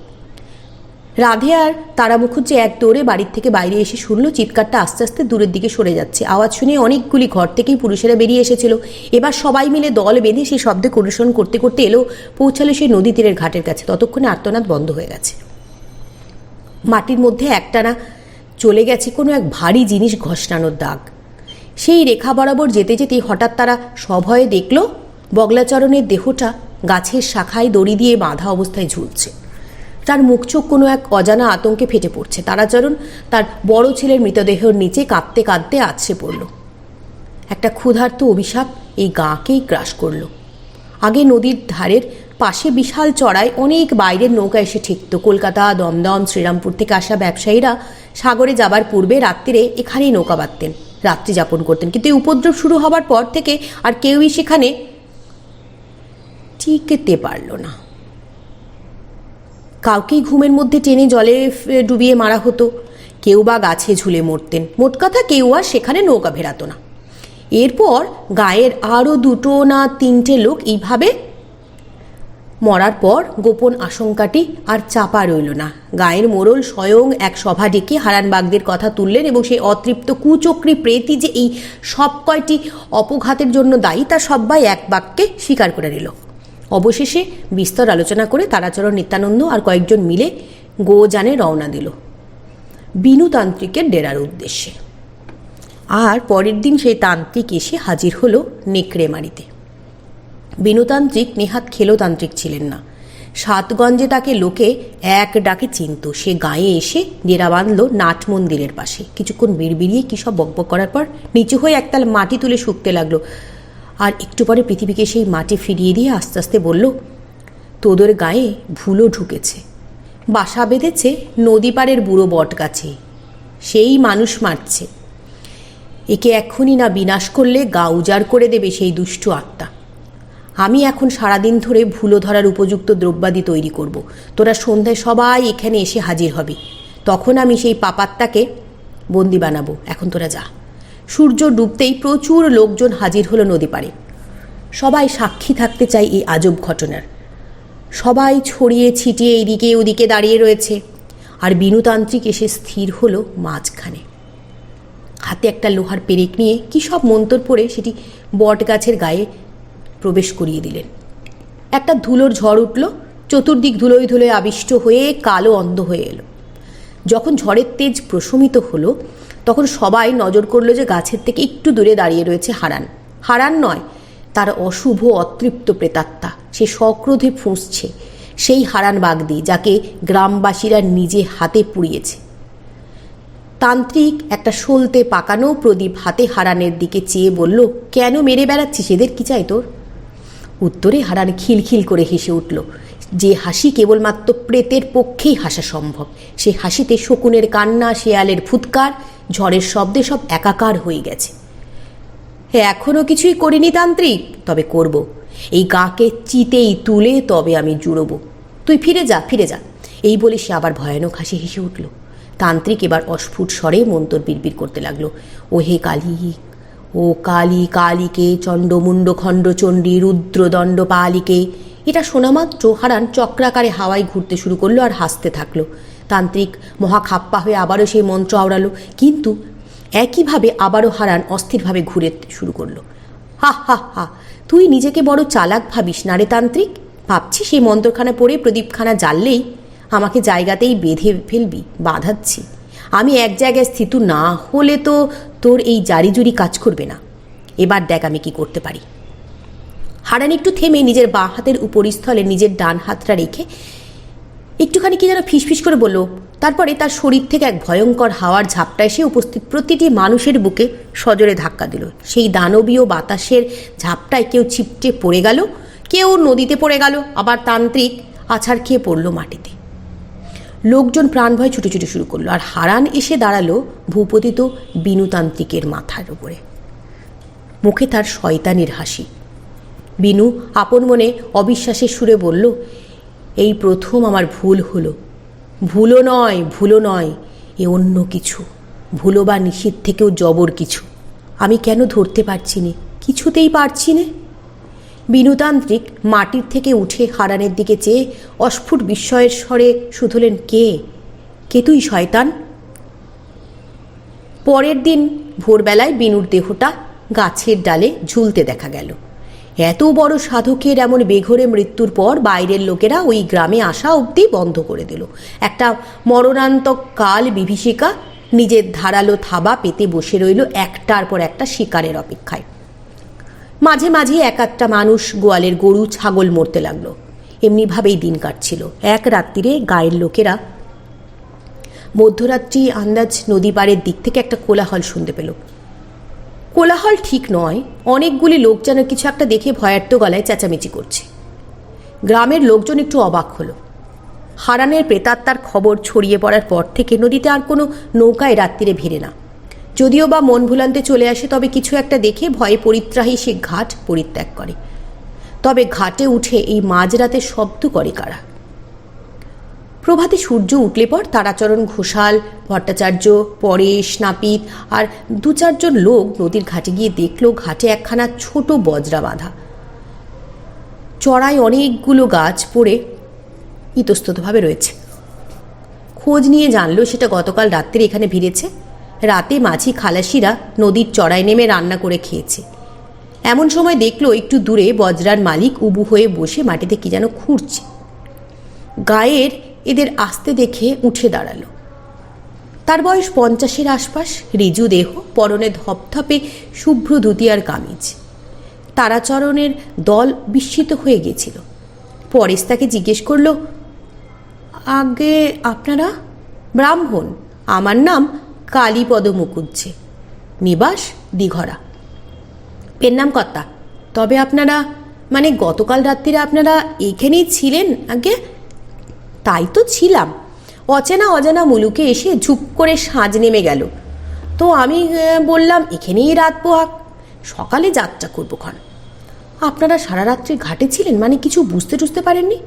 রাধে আর তারা মুখুজ্জে এক দৌড়ে বাড়ির থেকে বাইরে এসে শুনল চিৎকারটা আস্তে আস্তে দূরের দিকে সরে যাচ্ছে। আওয়াজ শুনে অনেকগুলি ঘর থেকেই পুরুষেরা বেরিয়ে এসেছিল। এবার সবাই মিলে দল বেঁধে সেই শব্দকে অনুসরণ করতে করতে এলো, পৌঁছালো সেই নদী তীরের ঘাটের কাছে। ততক্ষণে আর্তনাদ বন্ধ হয়ে গেছে। মাটির মধ্যে একটানা চলে গেছে কোনো এক ভারী জিনিস ঘষনানোর দাগ। সেই রেখা বরাবর যেতে যেতেই হঠাৎ তারা সভয়ে দেখল বগলাচরণের দেহটা গাছের শাখায় দড়ি দিয়ে বাঁধা অবস্থায় ঝুলছে। তার মুখ চোখ কোনো এক অজানা আতঙ্কে ফেটে পড়ছে। তারাচরণ তার বড় ছেলের মৃতদেহের নিচে কাঁদতে কাঁদতে আছড়ে পড়ল। একটা ক্ষুধার্ত অভিশাপ এই গাঁকেই গ্রাস করল। আগে নদীর ধারের পাশে বিশাল চড়ায় অনেক বাইরের নৌকা এসে ঠেকত। কলকাতা, দমদম, শ্রীরামপুর থেকে আসা ব্যবসায়ীরা সাগরে যাবার পূর্বে রাত্রিরে এখানেই নৌকা বাঁধতেন, রাত্রি যাপন করতেন। কিন্তু এই উপদ্রব শুরু হবার পর থেকে আর কেউই সেখানে টিকতে পারল না। কাউকেই ঘুমের মধ্যে টেনে জলে ডুবিয়ে মারা হতো, কেউ বা গাছে ঝুলে মরতেন। মোট কথা কেউ আর সেখানে নৌকা ভেরাতো না। এরপর গায়ের আরও 2 না 3টে লোক এইভাবে মরার পর গোপন আশঙ্কাটি আর চাপা রইল না। গায়ের মোড়ল স্বয়ং এক সভা ডেকে হারানবাগদের কথা তুললেন এবং সেই অতৃপ্ত কুচক্রী প্রেতই যে এই সব কয়টি অপঘাতের জন্য দায়ী তা সবাই এক বাক্যে স্বীকার করে নিল। অবশেষে বিস্তর আলোচনা করে তারাচরণ, নিত্যানন্দ আর কয়েকজন মিলে গোযানে রওনা দিল বিনুতান্ত্রিকের ডেরার উদ্দেশ্যে। আর পরের দিন সেই তান্ত্রিক এসে হাজির হলো নেকড়েমারিতে। বিনুতান্ত্রিক নেহাত খেলোতান্ত্রিক ছিলেন না। সাতগঞ্জে তাকে লোকে এক ডাকে চিনত। সে গায়ে এসে ডেরা বাঁধল নাট মন্দিরের পাশে। কিছুক্ষণ বিড়বিড়িয়ে কী সব বকবক করার পর নিচু হয়ে একতাল মাটি তুলে শুকতে লাগলো। আর একটু পরে পৃথিবীকে সেই মাটি ফিরিয়ে দিয়ে আস্তে আস্তে বলল, তোদের গায়ে ভুলো ঢুকেছে, বাসা বেঁধেছে নদী পাড়ের বুড়ো বট গাছে, সেই মানুষ মারছে। একে এক্ষুনি না বিনাশ করলে গা উজাড় করে দেবে সেই দুষ্টু আত্মা। আমি এখন সারাদিন ধরে ভুলো ধরার উপযুক্ত দ্রব্যাদি তৈরি করব। তোরা সন্ধ্যায় সবাই এখানে এসে হাজির হবি। তখন আমি সেই পাপাত্মাকে বন্দি বানাবো। এখন তোরা যা। সূর্য ডুবতেই প্রচুর লোকজন হাজির হলো নদী পাড়ে। সবাই সাক্ষী থাকতে চাই এই আজব ঘটনার। সবাই ছড়িয়ে ছিটিয়ে এদিকে ওদিকে দাঁড়িয়ে রয়েছে। আর বিনুতান্ত্রিক এসে স্থির হলো মাঝখানে। হাতে একটা লোহার পেরেক নিয়ে কী সব মন্তর পড়ে সেটি বট গাছের গায়ে প্রবেশ করিয়ে দিলেন। একটা ধুলোর ঝড় উঠল। চতুর্দিক ধুলোয় ধুলোয় আবিষ্ট হয়ে কালো অন্ধ হয়ে এলো। যখন ঝড়ের তেজ প্রশমিত হলো তখন সবাই নজর করলো যে গাছের থেকে একটু দূরে দাঁড়িয়ে রয়েছে হারান। হারান নয়, তার অশুভ অতৃপ্ত প্রেতাত্মা। সে সক্রোধে ফুঁসছে। সেই হারান বাগদি যাকে গ্রামবাসীরা নিজে হাতে পুড়িয়েছে। তান্ত্রিক একটা সলতে পাকানো প্রদীপ হাতে হারানের দিকে চেয়ে বলল, কেন মেরে বেড়াচ্ছিস? এদের কি চাই তোর? উত্তরে হারান খিলখিল করে হেসে উঠল। যে হাসি কেবলমাত্র প্রেতের পক্ষেই হাসা সম্ভব। সে হাসিতে শকুনের কান্না, শেয়ালের ফুৎকার, ঝড়ের শব্দে সব একাকার হয়ে গেছে। এখনও কিছুই করিনি তান্ত্রিক, তবে করব। এই গাকে চিতেই তুলে তবে আমি জুড়ব। তুই ফিরে যা, ফিরে যা। এই বলে সে আবার ভয়ানক হাসি হেসে উঠল। তান্ত্রিক এবার অস্ফুট স্বরে মন্তর বিড়বিড় করতে লাগলো, ও হে কালী, ও কালী কালীকে, চণ্ডমুণ্ড খণ্ডচণ্ডী, রুদ্রদণ্ড পালিকে। এটা শোনা মাত্র হারান চক্রাকারে হাওয়ায় ঘুরতে শুরু করলো আর হাসতে থাকলো। তান্ত্রিক মহা খাপ্পা হয়ে আবারও সেই মন্ত্র আওড়ালো, কিন্তু একইভাবে আবারও হারান অস্থিরভাবে ঘুরে শুরু করলো। হা হা হা, তুই নিজেকে বড় চালাক ভাবিস না রে তান্ত্রিক? ভাবছি সেই মন্ত্রখানা পড়ে প্রদীপখানা জ্বাললেই আমাকে জায়গাতেই বেঁধে ফেলবি, বাঁধাচ্ছি। আমি এক জায়গায় স্থিত না হলে তো তোর এই জারিজুরি কাজ করবে না। এবার দেখ আমি কি করতে পারি। হারান একটু থেমে নিজের বাঁ হাতের উপরিস্থলে নিজের ডান হাতটা রেখে একটুখানি কি যেন ফিসফিস করে বলল। তারপরে তার শরীর থেকে এক ভয়ঙ্কর হাওয়ার ঝাপটা এসে উপস্থিত প্রতিটি মানুষের বুকে সজোরে ধাক্কা দিল। সেই দানবীয় বাতাসের ঝাপটায় কেউ ছিপটে পড়ে গেল, কেউ নদীতে পড়ে গেল, আবার তান্ত্রিক আছাড় খেয়ে পড়ল মাটিতে। লোকজন প্রাণ ভয় ছুটোছুটি শুরু করলো, আর হারান এসে দাঁড়ালো ভূপতিত বিনুতান্ত্রিকের মাথার উপরে। মুখে তার শয়তানির হাসি। বিনু আপন মনে অবিশ্বাসের সুরে বলল, এই প্রথম আমার ভুল হলো। ভুলো নয়, এ অন্য কিছু, ভুলো বা নিষেধ থেকেও জবর কিছু। আমি কেন ধরতে পারছি নে, কিছুতেই পারছি নে। বিনুতান্ত্রিক মাটির থেকে উঠে হারানের দিকে চেয়ে অস্ফুট বিস্ময়ের স্বরে শুধলেন, কে তুই শয়তান? পরের দিন ভোরবেলায় বিনুর দেহটা গাছের ডালে ঝুলতে দেখা গেল। এত বড় সাধকের এমন বেঘোরে মৃত্যুর পর বাইরের লোকেরা ওই গ্রামে আসা অবধি বন্ধ করে দিল। একটা মরণান্তক কাল বিভীষিকা নিজের ধারালো থাবা পেতে বসে রইল একটার পর একটা শিকারের অপেক্ষায়। মাঝে মাঝে এক একটা মানুষ গোয়ালের গরু ছাগল মরতে লাগলো। এমনিভাবেই দিন কাটছিল। এক রাত্রিরে গায়ের লোকেরা মধ্যরাত্রি আন্দাজ নদী পাড়ের দিক থেকে একটা কোলাহল শুনতে পেল। কোলাহল ঠিক নয়, অনেকগুলি লোক যেন কিছু একটা দেখে ভয়ার্ত গলায় চেঁচামেচি করছে। গ্রামের লোকজন একটু অবাক হলো। হারানের প্রেতাত্মার খবর ছড়িয়ে পড়ার পর থেকে নদীতে আর কোনো নৌকায় রাত্রিরে ভিড়ে না। যদিও বা মন ভুলান্তে চলে আসে, তবে কিছু একটা দেখে ভয়ে পরিত্রাহী সে ঘাট পরিত্যাগ করে। তবে ঘাটে উঠে এই মাঝরাতে শব্দ করে কারা? প্রভাতে সূর্য উঠলে পর তারাচরণ ঘোষাল, ভট্টাচার্য, পরেশ, নাপিত আর দু চারজন লোক নদীর ঘাটে গিয়ে দেখল ঘাটে একখানা ছোট বজরা বাঁধা। চড়াই অনেকগুলো গাছ পড়ে ইতস্ততভাবে রয়েছে। খোঁজ নিয়ে জানলো সেটা গতকাল রাত্রে এখানে ভিড়েছে। রাতে মাঝি খালাসিরা নদীর চড়াই নেমে রান্না করে খেয়েছে। এমন সময় দেখলো একটু দূরে বজরার মালিক উবু হয়ে বসে মাটিতে কি যেন খুঁড়ছে। গায়ের এদের আসতে দেখে উঠে দাঁড়ালো। তার বয়স 50-এর আশপাশ, রিজু দেহ, পরনে ধপধপে শুভ্র ধুতি আর কামিজ। তারাচরণের দল বিস্মিত হয়ে গেছিল। পরেশ তাকে জিজ্ঞেস করলো, আগে আপনারা? ব্রাহ্মণ, আমার নাম কালীপদ মুকুজ্জে, নিবাস দিঘরা। পেন নাম কর্তা। তবে আপনারা, মানে গতকাল রাত্রিরে আপনারা এখানেই ছিলেন? আগে তাই তো ছিলাম। অচেনা অজানা মুলুকে এসে ঝুপ করে সাঁঝ নেমে গেল, তো আমি বললাম এখানেই রাত পোহাক, সকালে যাত্রা করবো ক্ষণ। আপনারা সারা রাত্রি ঘাটে ছিলেন, মানে কিছু বুঝতে টুঝতে পারেননি?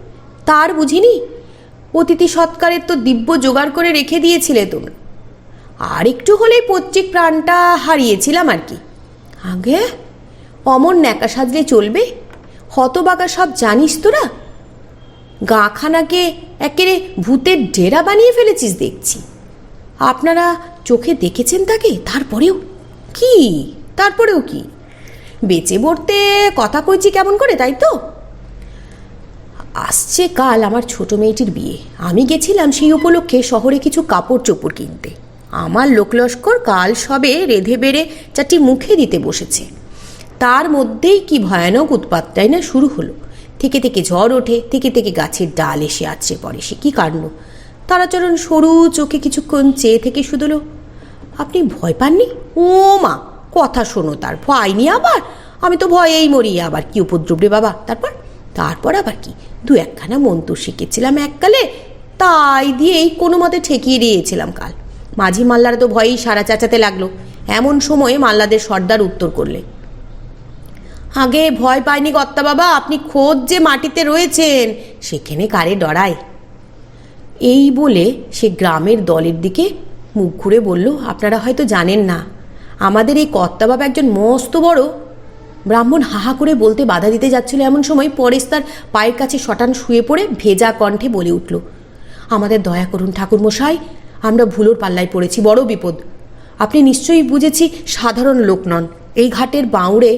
তার বুঝিনি। অতিথি সৎকারের তো দিব্য জোগাড় করে রেখে দিয়েছিলে তোমরা, আর একটু হলেই পৈতৃক প্রাণটা হারিয়েছিলাম আর কি। আগে অমন ন্যাকা সাজলে চলবে? হতবাগা সব জানিস তোরা। গাঁখানাকে একেবারে ভূতের ডেরা বানিয়ে ফেলেছিস দেখছি। আপনারা চোখে দেখেছেন তাকে? তারপরেও কি বেঁচে পড়তে কথা কইছি কেমন করে, তাই তো? আসছে কাল আমার ছোট মেয়েটির বিয়ে। আমি গেছিলাম সেই উপলক্ষে শহরে কিছু কাপড় চোপড় কিনতে। আমার লোকলস্কর কাল সবে রেধে বেড়ে চারটি মুখে দিতে বসেছে। তার মধ্যেই কি ভয়ানক উৎপাতটাই না শুরু হলো। থেকে থেকে ঝড় ওঠে, থেকে থেকে গাছের ডাল এসে আছড়ে পড়ে। সে কি কাণ্ড! তারাচরণ সরু চোখে কিছুক্ষণ চেয়ে থেকে শুধলো, আপনি ভয় পাননি? ও মা, কথা শোনো, তার ভয় নি আবার? আমি তো ভয়েই মরি। আবার কি উপদ্রব রে বাবা! তারপর আবার কি, দু একখানা মন্ত্র শিখেছিলাম এককালে, তাই দিয়েই কোনো মতে ঠেকিয়ে দিয়েছিলাম কাল। মাঝি মাল্লারা তো ভয়েই সারা চেঁচাতে লাগলো। এমন সময়ে মাল্লাদের সর্দার উত্তর করলে, আগে ভয় পায়নি কর্তা বাবা, আপনি খোদ যে মাটিতে রয়েছেন সেখানে কারে ডরায়। এই বলে সে গ্রামের দলের দিকে মুখ ঘুরে বলল, আপনারা হয়তো জানেন না, আমাদের এই কর্তা বাবা একজন মস্ত বড়। ব্রাহ্মণ হাহা করে বলতে বাধা দিতে যাচ্ছিল। এমন সময় পরেশ তার পায়ের কাছে শটান শুয়ে পড়ে ভেজা কণ্ঠে বলে উঠল, আমাদের দয়া করুন ঠাকুরমশাই, আমরা ভুলোর পাল্লায় পড়েছি, বড় বিপদ। আপনি নিশ্চয়ই বুঝেছি সাধারণ লোক নন। এই ঘাটের বাউড়ে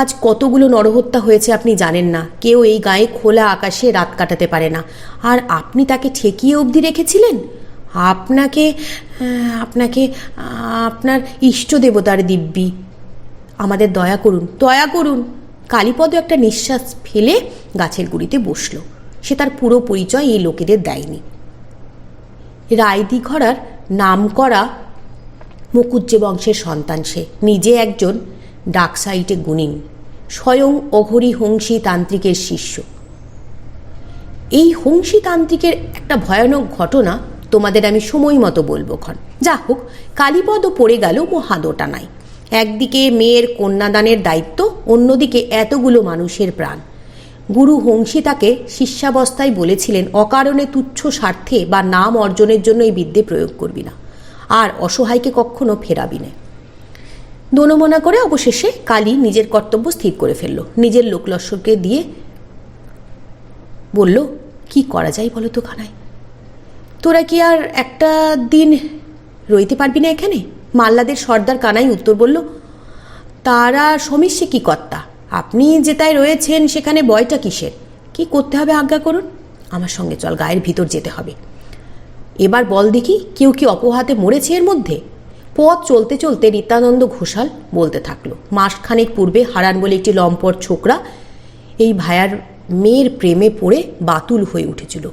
আজ কতগুলো নরহত্যা হয়েছে আপনি জানেন না। কেউ এই গায়ে খোলা আকাশে রাত কাটাতে পারে না, আর আপনি তাকে ঠেকিয়ে অবধি রেখেছিলেন। আপনাকে আপনাকে আপনার ইষ্ট দেবতার দিব্যি, আমাদের দয়া করুন, দয়া করুন। কালীপদ একটা নিঃশ্বাস ফেলে গাছের গুড়িতে বসল। সে তার পুরো পরিচয় এই লোকেদের দেয়নি। রায়দিঘরার নামকরা মুকুজ্জে বংশের সন্তান সে, নিজে একজন ডাকসাইটে গুণিন, স্বয়ং অঘরী হংসী তান্ত্রিকের শিষ্য। এই হংসী তান্ত্রিকের একটা ভয়ানক ঘটনা তোমাদের আমি সময় মতো বলবো ক্ষণ। যা হোক, কালীপদও পড়ে গেল মহাদোটানায়। একদিকে মেয়ের কন্যাদানের দায়িত্ব, অন্যদিকে এতগুলো মানুষের প্রাণ। গুরু হংসী তাকে শিষ্যাবস্থায় বলেছিলেন, অকারণে তুচ্ছ স্বার্থে বা নাম অর্জনের জন্য এই বিদ্যে প্রয়োগ করবি না, আর অসহায়কে কখনো ফেরাবি না। দোনমনা করে অবশেষে কালী নিজের কর্তব্য স্থির করে ফেলল। নিজের লোকলস্করকে দিয়ে বলল, কি করা যায় বলো তো খানায়? তোরা কি আর একটা দিন রইতে পারবি না এখানে? মাল্লাদের সর্দার কানাই উত্তর বলল, তারা সমস্যে কি কর্তা, আপনি যেটায় রয়েছেন সেখানে ভয়টা কিসের? কি করতে হবে আজ্ঞা করুন। আমার সঙ্গে চল, গায়ের ভিতর যেতে হবে। এবার বল দেখি, কেউ কি অপহাতে মরেছে এর মধ্যে? পথ চলতে চলতে নিত্যানন্দ ঘোষাল বলতে থাকলো, মাসখানেক পূর্বে হারান বলে একটি লম্পট ছোকরা এই ভায়ার মেয়ের প্রেমে পড়ে বাতুল হয়ে উঠেছিল।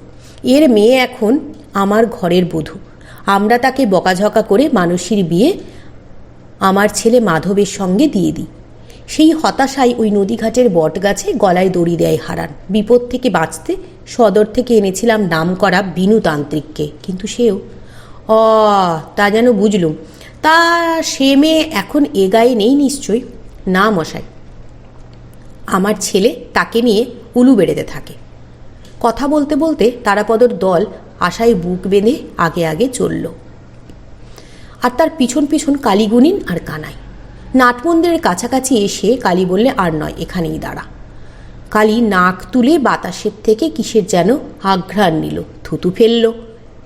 এর মেয়ে এখন আমার ঘরের বধূ। আমরা তাকে বকাঝকা করে মানুষের বিয়ে আমার ছেলে মাধবের সঙ্গে দিয়ে দিই। সেই হতাশায় ওই নদীঘাটের বটগাছে গলায় দড়ি দেয় হারান। বিপদ থেকে বাঁচতে সদর থেকে এনেছিলাম নাম করা বিনুতান্ত্রিককে, কিন্তু সেও তা যেন বুঝলুম। তা সে মেয়ে এখন এ গায়ে নেই নিশ্চয়ই? না মশাই, আমার ছেলে তাকে নিয়ে উলু বেড়েতে থাকে। কথা বলতে বলতে তারাপদর দল আশায় বুক বেঁধে আগে আগে চলল, আর তার পিছন পিছন কালীগুণিন আর কানাই। নাটমন্দিরের কাছাকাছি এসে কালী বললে, আর নয়, এখানেই দাঁড়া। কালী নাক তুলে বাতাসের থেকে কিসের যেন আঘ্রাণ নিল, থুতু ফেলল।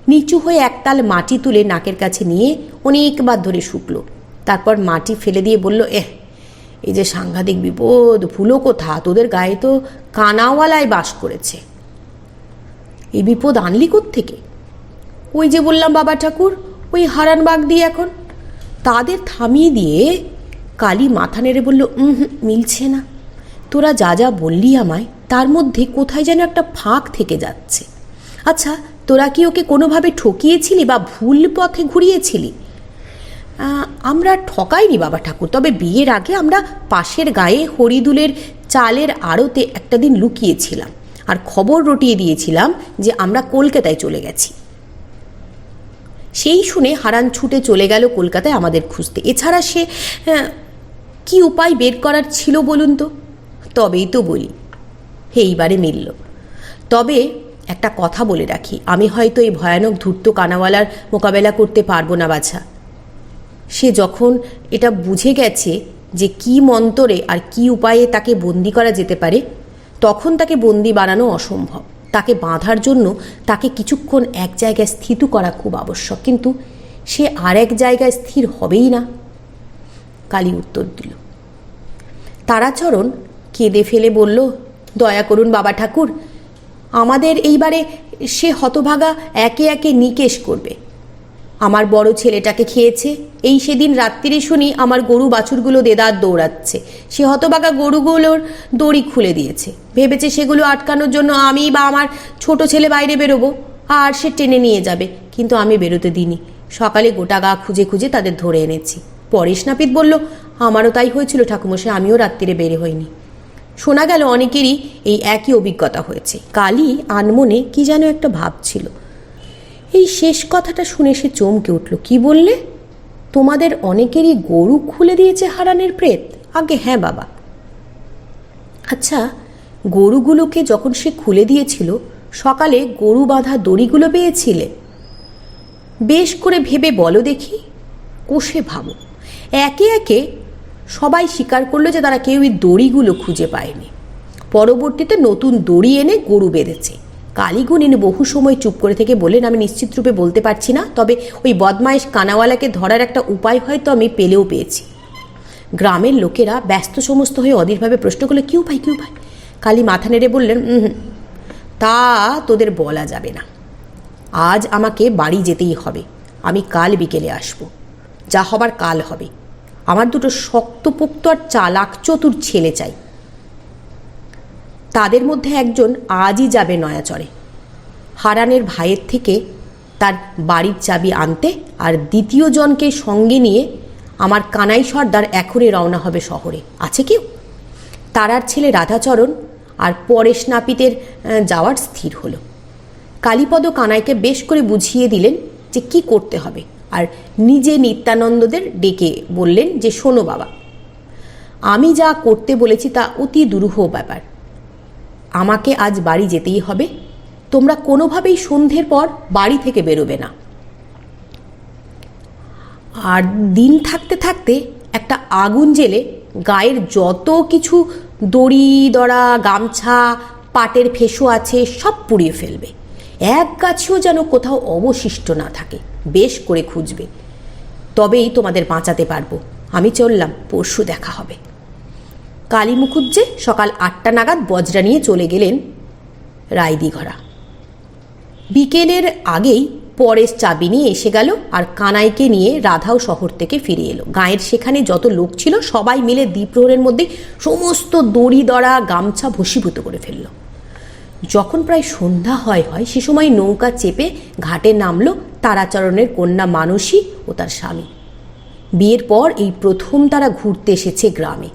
নিচু হয়ে একতাল মাটি তুলে নাকের কাছে নিয়ে অনেকবার ধরে শুকলো। তারপর মাটি ফেলে দিয়ে বলল, এই যে সাংঘাতিক বিপদ, ভুলো কোথা? তোদের গায়ে তো কানাওয়ালায় বাস করেছে। এই বিপদ আনলি কোত্থেকে? ওই যে বললাম বাবা ঠাকুর, ওই হারানবাগ দিয়ে। এখন তাদের থামিয়ে দিয়ে কালী মাথা নেড়ে বলল, মিলছে না। তোরা যা যা বললি আমায়, তার মধ্যে কোথায় যেন একটা ফাঁক থেকে যাচ্ছে। আচ্ছা, তোরা কি ওকে কোনোভাবে ঠকিয়েছিলি বা ভুল পথে ঘুরিয়েছিলি? আমরা ঠকাইনি বাবা ঠাকুর, তবে বিয়ের আগে আমরা পাশের গায়ে হরিদুলের চালের আড়তে একটা দিন লুকিয়েছিলাম, আর খবর রটিয়ে দিয়েছিলাম যে আমরা কলকাতায় চলে গেছি। সেই শুনে হারান ছুটে চলে গেল কলকাতায় আমাদের খুঁজতে। এছাড়া সে কি উপায় বের করার ছিল বলুন তো? তবেই তো বলি, এইবারে মিলল। তবে একটা কথা বলে রাখি, আমি হয়তো এই ভয়ানক ধূর্ত কানাওয়ালার মোকাবেলা করতে পারবো না বাছা। সে যখন এটা বুঝে গেছে যে কি মন্তরে আর কি উপায়ে তাকে বন্দি করা যেতে পারে, তখন তাকে বন্দি বানানো অসম্ভব। তাকে বাঁধার জন্য তাকে কিছুক্ষণ এক জায়গায় স্থিত করা খুব আবশ্যক, কিন্তু সে আর এক জায়গায় স্থির হবেই না। কালী উত্তর দিল। তারাচরণ কেঁদে ফেলে বলল, দয়া করুন বাবা ঠাকুর, আমাদের এইবারে সে হতভাগা একে একে নিকেশ করবে। আমার বড় ছেলেটাকে খেয়েছে। এই সেদিন রাত্রিরে শুনি আমার গরু বাছুরগুলো দেদার দৌড়াচ্ছে। সে হতভাগা গরুগুলোর দড়ি খুলে দিয়েছে, ভেবেছে সেগুলো আটকানোর জন্য আমি বা আমার ছোট ছেলে বাইরে বেরোবো আর সে টেনে নিয়ে যাবে, কিন্তু আমি বেরোতে দিইনি। সকালে গোটা গা খুঁজে খুঁজে তাদের ধরে এনেছি। পরেশ নাপিত বলল, আমারও তাই হয়েছিল ঠাকুমশাই, আমিও রাত্রিরে বেরে হইনি। শোনা গেল অনেকেরই এই একই অভিজ্ঞতা হয়েছে। কালী আনমনে কি যেন একটা ভাবছিল। এই শেষ কথাটা শুনে সে চমকে উঠল। কি বললে? তোমাদের অনেকেরই গরু খুলে দিয়েছে হারানের প্রেত? আগে হ্যাঁ বাবা। আচ্ছা, গরুগুলোকে যখন সে খুলে দিয়েছিল, সকালে গরু বাঁধা দড়িগুলো পেয়েছিলে? বেশ করে ভেবে বলো দেখি। কোষে ভাবো। একে একে সবাই স্বীকার করলো যে তারা কেউই দড়িগুলো খুঁজে পায়নি। পরবর্তীতে নতুন দড়ি এনে গরু বেঁধেছে। কালীগুণিন বহু সময় চুপ করে থেকে বললেন, আমি নিশ্চিত রূপে বলতে পারছি না, তবে ওই বদমাইশ কানাওয়ালাকে ধরার একটা উপায় হয়তো আমি পেলেও পেয়েছি। গ্রামের লোকেরা ব্যস্ত সমস্ত হয়ে অধীরভাবে প্রশ্ন করলে, কিউ ভাই কিউ ভাই? কালী মাথা নেড়ে বললেন, তা তোদের বলা যাবে না। আজ আমাকে বাড়ি যেতেই হবে। আমি কাল বিকেলে আসব। যা হবার কাল হবে। আমার দুটো শক্তপোক্ত আর চালাক চতুর ছেলে চাই। তাদের মধ্যে একজন আজই যাবে নয়াচরে হারানের ভাইয়ের থেকে তার বাড়ির চাবি আনতে, আর দ্বিতীয় জনকে সঙ্গে নিয়ে আমার কানাই সর্দার এখনই রওনা হবে শহরে। আছে কেউ? তারার ছেলে রাধাচরণ আর পরেশ নাপিতের যাওয়ার স্থির হলো। কালীপদ কানাইকে বেশ করে বুঝিয়ে দিলেন যে কি করতে হবে, আর নিজে নিত্যানন্দদের ডেকে বললেন যে, শোনো বাবা, আমি যা করতে বলেছি তা অতি দুরূহ ব্যাপার। আমাকে আজ বাড়ি যেতেই হবে। তোমরা কোনোভাবেই সন্ধ্যের পর বাড়ি থেকে বেরোবে না। আর দিন থাকতে থাকতে একটা আগুন জেলে গায়ের যত কিছু দড়ি দড়া, গামছা, পাটের ফেসো আছে সব পুড়িয়ে ফেলবে। এক গাছেও যেন কোথাও অবশিষ্ট না থাকে। বেশ করে খুঁজবে, তবেই তোমাদের বাঁচাতে পারবো। আমি চললাম, পরশু দেখা হবে। কালী মুখুজ্জে সকাল 8টা নাগাদ বজরা নিয়ে চলে গেলেন রায়দিঘরা। বিকেলের আগেই পরেশ চাবি নিয়ে এসে গেল, আর কানাইকে নিয়ে রাধাও শহর থেকে ফিরে এলো। গাঁয়ের সেখানে যত লোক ছিল সবাই মিলে দ্বিপ্রহরের মধ্যে সমস্ত দড়ি দড়া গামছা ভস্মীভূত করে ফেলল। যখন প্রায় সন্ধ্যা হয় সে সময় নৌকা চেপে ঘাটে নামলো তারাচরণের কন্যা মানসী ও তার স্বামী। বিয়ের পর এই প্রথম তারা ঘুরতে এসেছে গ্রামে।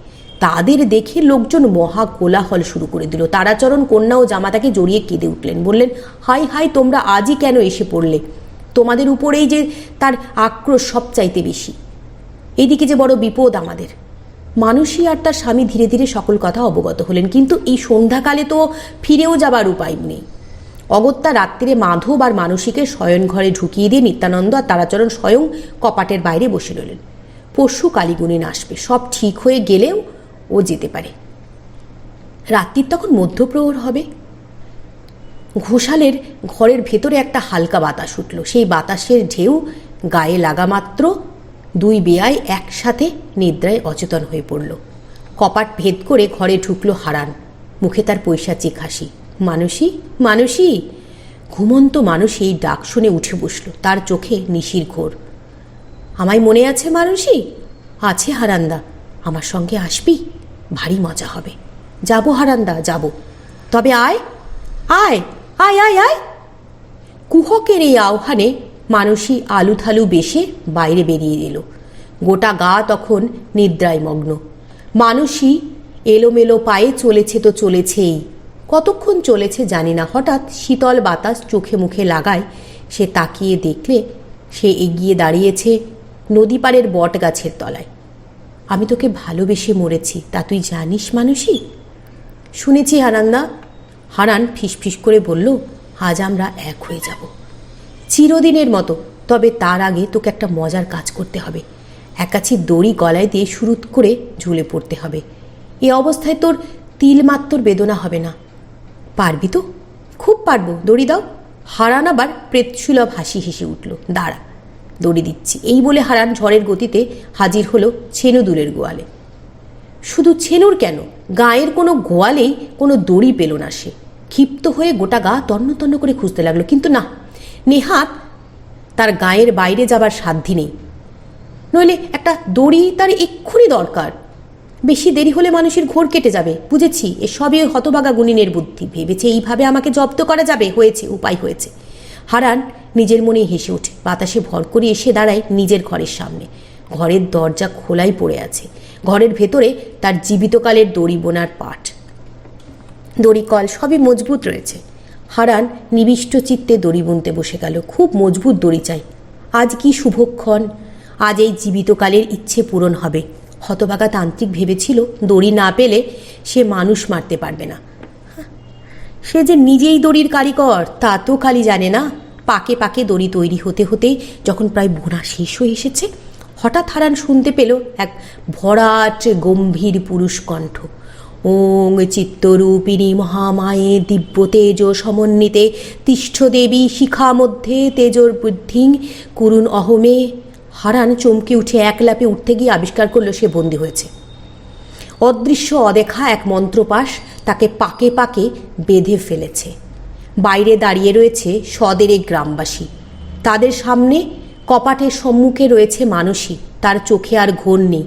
তাদের দেখে লোকজন মহা কোলাহল শুরু করে দিল। তারাচরণ কন্যা ও জামাতাকে জড়িয়ে কেঁদে উঠলেন, বললেন, হাই হাই, তোমরা আজই কেন এসে পড়লে? তোমাদের উপরেই যে তার আক্রোশ সবচাইতে বেশি। এইদিকে যে বড় বিপদ আমাদের। মানসী আর তার স্বামী ধীরে ধীরে সকল কথা অবগত হলেন, কিন্তু এই সন্ধ্যাকালে তো ফিরেও যাবার উপায় নেই। অগত্যা রাত্রিরে মাধব আর মানসীকে শয়ন ঘরে ঢুকিয়ে দিয়ে নিত্যানন্দ আর তারাচরণ স্বয়ং কপাটের বাইরে বসে রইলেন। পরশু কালীগুণিন আসবে, সব ঠিক হয়ে গেলেও ও যেতে পারে। রাত্রির তখন মধ্যপ্রহর হবে। ঘোষালের ঘরের ভেতরে একটা হালকা বাতাস উঠল। সেই বাতাসের ঢেউ গায়ে লাগা মাত্র দুই বেয়াই একসাথে নিদ্রায় অচেতন হয়ে পড়ল। কপাট ভেদ করে ঘরে ঢুকলো হারান, মুখে তার পৈশাচিক হাসি। মানসী, মানসী! ঘুমন্ত মানুষ এই ডাক শুনে উঠে বসল, তার চোখে নিশির ঘোর। আমায় মনে আছে মানসী? আছে হারান্দা। আমার সঙ্গে আসবি? ভারী মজা হবে। যাব হারান্দা, যাব। তবে আয় আয় আয় আয় আয়। কুহকের এই আহ্বানে মানসী আলুথালু বেশে বাইরে বেরিয়ে এলো। গোটা গা তখন নিদ্রায় মগ্ন। মানসী এলোমেলো পায়ে চলেছে তো চলেছেই। কতক্ষণ চলেছে জানি না। হঠাৎ শীতল বাতাস চোখে মুখে লাগায় সে তাকিয়ে দেখলে সে এগিয়ে দাঁড়িয়েছে নদী পাড়ের বট গাছের তলায়। আমি তোকে ভালোবেসে মরেছি, তা তুই জানিস মানসী? শুনেছি হারান্দা। হারান ফিসফিস করে বলল, আজ আমরা এক হয়ে যাব, চিরদিনের মতো। তবে তার আগে তোকে একটা মজার কাজ করতে হবে। একাছি দড়ি গলায় দিয়ে শুরুত করে ঝুলে পড়তে হবে। এ অবস্থায় তোর তিলমাত্র বেদনা হবে না। পারবি তো? খুব পারবো, দড়ি দাও। হারান আবার প্রেতসুলভ হাসি হেসে উঠল। দাঁড়া, দড়ি দিচ্ছি। এই বলে হারান ঝড়ের গতিতে হাজির হলো ছেনুদুলের গোয়ালে। শুধু ছেনুর কেন, গায়ের কোনো গোয়ালেই কোনো দড়ি পেল না সে। ক্ষিপ্ত হয়ে গোটা গা তন্ন তন্ন করে খুঁজতে লাগলো, কিন্তু না, নেহাত তার গায়ের বাইরে যাবার সাধ্যি নেই। নইলে একটা দড়ি তার এক্ষুনি দরকার। বেশি দেরি হলে মানুষের ঘোর কেটে যাবে। বুঝেছি, এসবই হতভাগা গুণিনের বুদ্ধি। ভেবেছে এইভাবে আমাকে জব্দ করা যাবে। হয়েছে, উপায় হয়েছে। হারান নিজের মনেই হেসে ওঠে। বাতাসে ভর করে এসে দাঁড়ায় নিজের ঘরের সামনে। ঘরের দরজা খোলাই পড়ে আছে। ঘরের ভেতরে তার জীবিতকালের দড়ি বোনার পাট, দড়িকল সবই মজবুত রয়েছে। হারান নিবিষ্ট চিত্তে দড়ি বুনতে বসে গেল। খুব মজবুত দড়ি চাই। আজ কি শুভক্ষণ! আজ এই জীবিতকালের ইচ্ছে পূরণ হবে। হতভাগা তান্ত্রিক ভেবেছিল দড়ি না পেলে সে মানুষ মারতে পারবে না। সে যে নিজেই দড়ির কারিগর তা তো খালি জানে না। পাকে পাকে দড়ি তৈরি হতে হতে যখন প্রায় বোনা শেষ হয়ে এসেছে, হঠাৎ হারান শুনতে পেল এক ভরাট গম্ভীর পুরুষ কণ্ঠ। ওং চিত্তরূপিণী মহামায়ে দিব্য তেজ সমন্বিতে তিষ্ঠ দেবী শিখা মধ্যে তেজর বুদ্ধিং কুরুন অহমে। হারান চমকে উঠে এক লাফে উঠতে গিয়ে আবিষ্কার করলো সে বন্দী হয়েছে। অদৃশ্য অদেখা এক মন্ত্রপাশ তাকে পাকে পাকে বেঁধে ফেলেছে। বাইরে দাঁড়িয়ে রয়েছে সদের এক গ্রামবাসী, তাদের সামনে কপাটের সম্মুখে রয়েছে মানসী, তার চোখে আর ঘোর নেই,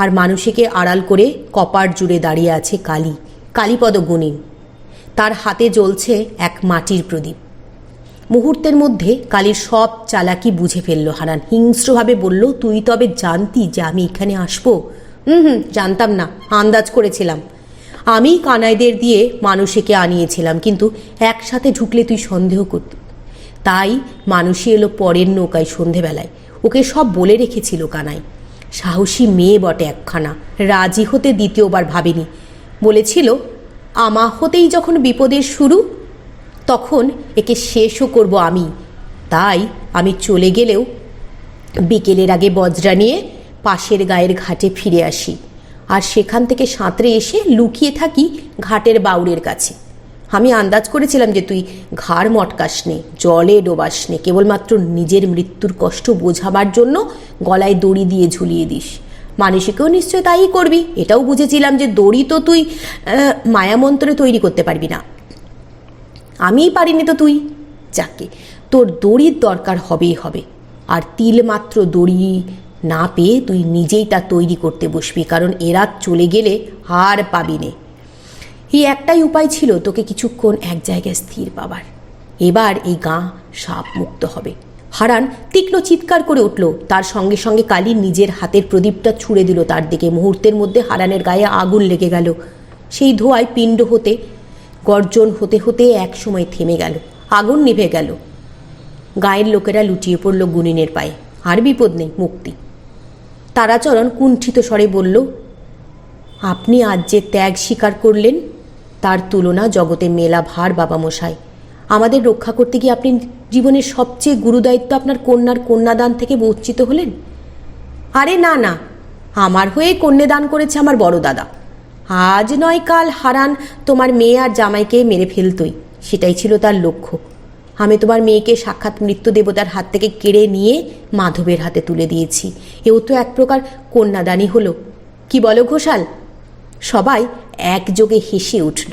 আর মানসীকে আড়াল করে কপাট জুড়ে দাঁড়িয়ে আছে কালী, কালীপদ গুণিন। তার হাতে জ্বলছে এক মাটির প্রদীপ। মুহূর্তের মধ্যে কালীর সব চালাকি বুঝে ফেলল হারান। হিংস্রভাবে বলল, তুই তবে জানতি যে আমি এখানে আসবো? জানতাম না, আন্দাজ করেছিলাম। আমি কানাইদের দিয়ে মানসীকে আনিয়েছিলাম, কিন্তু একসাথে ঢুকলে তুই সন্দেহ করতি, তাই মানসী এলো পরের নৌকায় সন্ধেবেলায়। ওকে সব বলে রেখেছিল কানাই। সাহসী মেয়ে বটে একখানা, রাজি হতে দ্বিতীয়বার ভাবেনি। বলেছিল, আমা হতেই যখন বিপদের শুরু, তখন একে শেষও করব আমি। তাই আমি চলে গেলেও বিকেলের আগে বজরা নিয়ে পাশের গায়ের ঘাটে ফিরে আসি, আর সেখান থেকে সাঁতরে এসে লুকিয়ে থাকি ঘাটের বাউরের কাছে। আমি আন্দাজ করেছিলাম যে তুই ঘাড় মটকাস নে, জলে ডোবাস নে, কেবলমাত্র নিজের মৃত্যুর কষ্ট বোঝাবার জন্য গলায় দড়ি দিয়ে ঝুলিয়ে দিস। মানসীকেও নিশ্চয় তাই করবি, এটাও বুঝেছিলাম যে দড়ি তো তুই মায়ামন্ত্রে তৈরি করতে পারবি না, আমিই পারিনি তো তুই। যাকে তোর দড়ির দরকার হবেই হবে, আর তিল মাত্র দড়ি না পেয়ে তুই নিজেই তা তৈরি করতে বসবি, কারণ এরা চলে গেলে হার পাবি নে। এই একটাই উপায় ছিল তোকে কিছুক্ষণ এক জায়গায় স্থির পাবার। এবার এই গাঁ সাপ মুক্ত হবে। হারান তীক্ষ্ণ চিৎকার করে উঠল, তার সঙ্গে সঙ্গে কালী নিজের হাতের প্রদীপটা ছুঁড়ে দিল তার দিকে। মুহূর্তের মধ্যে হারানের গায়ে আগুন লেগে গেল। সেই ধোঁয়ায় পিণ্ড হতে গর্জন হতে হতে এক সময় থেমে গেল, আগুন নিভে গেল। গায়ের লোকেরা লুটিয়ে পড়ল গুনিনের পায়ে। আর বিপদ নেই, মুক্তি। তারাচরণ কুণ্ঠিত স্বরে বলল, আপনি আজ যে ত্যাগ স্বীকার করলেন তার তুলনা জগতে মেলা ভার বাবামশাই। আমাদের রক্ষা করতে গিয়ে আপনি জীবনের সবচেয়ে গুরুদায়িত্ব আপনার কন্যার কন্যাদান থেকে বঞ্চিত হলেন। আরে না না, আমার হয়ে কন্যাদান করেছে আমার বড় দাদা। আজ নয় কাল হারান তোমার মেয়ে আর জামাইকে মেরে ফেলতই, সেটাই ছিল তার লক্ষ্য। আমি তোমার মেয়েকে সাক্ষাৎ মৃত্যু দেবতার হাত থেকে কেড়ে নিয়ে মাধবের হাতে তুলে দিয়েছি। এও তো এক প্রকার কন্যাদানই হলো, কি বলো ঘোষাল? সবাই একযোগে হেসে উঠল।